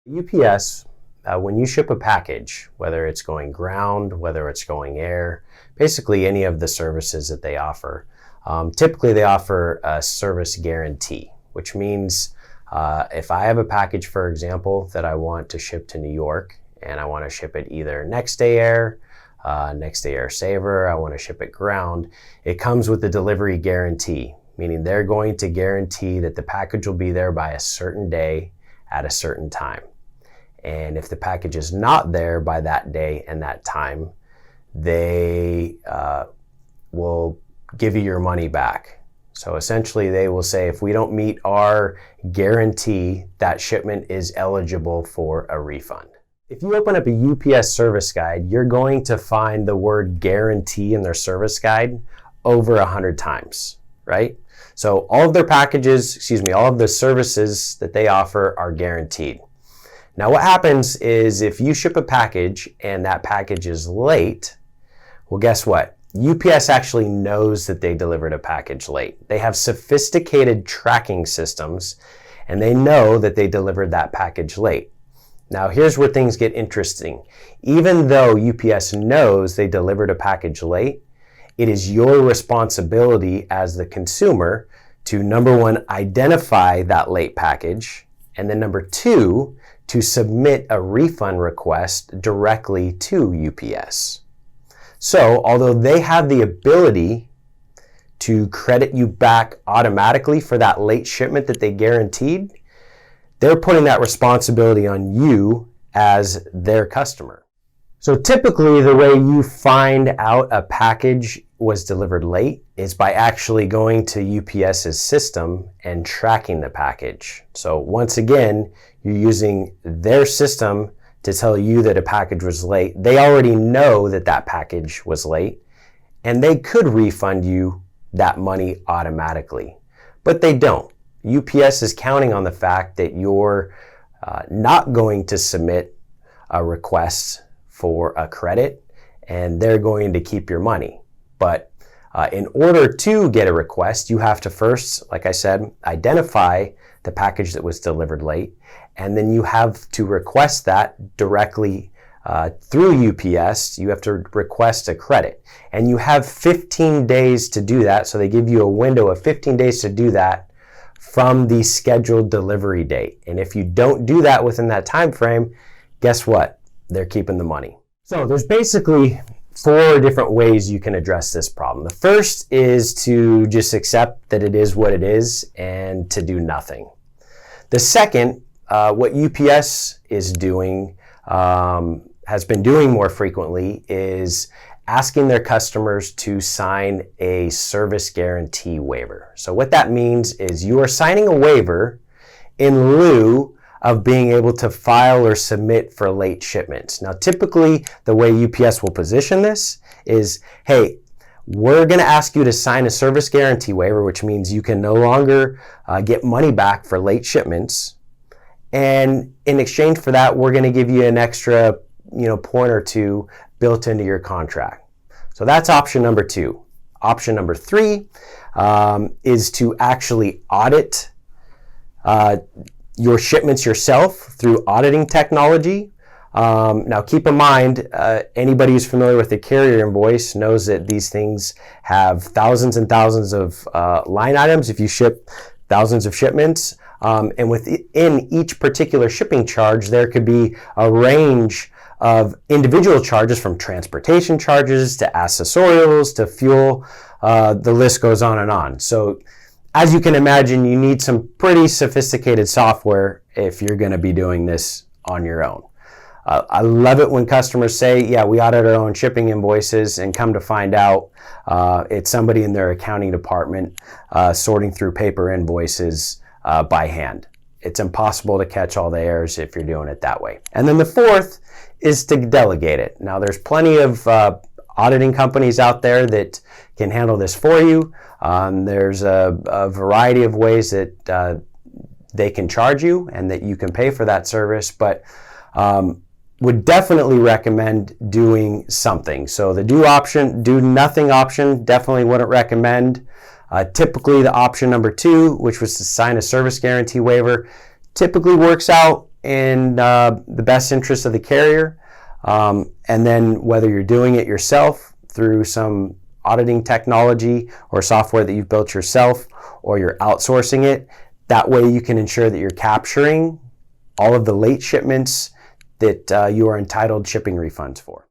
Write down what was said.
UPS, when you ship a package, whether it's going ground, whether it's going air, basically any of the services that they offer, typically they offer a service guarantee, which means if I have a package, for example, that I want to ship to New York and I want to ship it either next day air, next day air saver, I want to ship it ground, it comes with a delivery guarantee, meaning they're going to guarantee that the package will be there by a certain day at a certain time. And if the package is not there by that day and that time, they will give you your money back. So essentially they will say, if we don't meet our guarantee, that shipment is eligible for a refund. If you open up a UPS service guide, you're going to find the word guarantee in their service guide over 100 times, right? So all of their packages, all of the services that they offer are guaranteed. Now what happens is if you ship a package and that package is late, well, guess what? UPS actually knows that they delivered a package late. They have sophisticated tracking systems and they know that they delivered that package late. Now here's where things get interesting. Even though UPS knows they delivered a package late, it is your responsibility as the consumer to, number one, identify that late package, and then number two, to submit a refund request directly to UPS. So, although they have the ability to credit you back automatically for that late shipment that they guaranteed, they're putting that responsibility on you as their customer. So typically the way you find out a package was delivered late is by actually going to UPS's system and tracking the package. So once again, you're using their system to tell you that a package was late. They already know that that package was late and they could refund you that money automatically, but they don't. UPS is counting on the fact that you're not going to submit a request for a credit and they're going to keep your money. But in order to get a request, you have to first, like I said, identify the package that was delivered late, and then you have to request that directly through UPS. You have to request a credit, and you have 15 days to do that. So they give you a window of 15 days to do that from the scheduled delivery date. And if you don't do that within that time frame, guess what? They're keeping the money. So there's basically 4 different ways you can address this problem. The first is to just accept that it is what it is and to do nothing. The second, what UPS is doing, has been doing more frequently, is asking their customers to sign a service guarantee waiver. So what that means is you are signing a waiver in lieu of being able to file or submit for late shipments. Now, typically, the way UPS will position this is, hey, we're going to ask you to sign a service guarantee waiver, which means you can no longer get money back for late shipments. And in exchange for that, we're going to give you an extra, point or two built into your contract. So that's option number 2. Option number 3 is to actually audit your shipments yourself through auditing technology. Now keep in mind, anybody who's familiar with the carrier invoice knows that these things have thousands and thousands of line items if you ship thousands of shipments. And within each particular shipping charge, there could be a range of individual charges, from transportation charges to accessorials to fuel. The list goes on and on. So as you can imagine, you need some pretty sophisticated software if you're going to be doing this on your own. I love it when customers say, yeah, we audit our own shipping invoices, and come to find out it's somebody in their accounting department sorting through paper invoices by hand. It's impossible to catch all the errors if you're doing it that way. And then the fourth is to delegate it. Now, there's plenty of auditing companies out there that can handle this for you. There's a variety of ways that they can charge you and that you can pay for that service, but would definitely recommend doing something. So the do nothing option, definitely wouldn't recommend. Typically the option number 2, which was to sign a service guarantee waiver, typically works out in the best interest of the carrier. And then whether you're doing it yourself through some auditing technology or software that you've built yourself, or you're outsourcing it, that way you can ensure that you're capturing all of the late shipments that you are entitled shipping refunds for.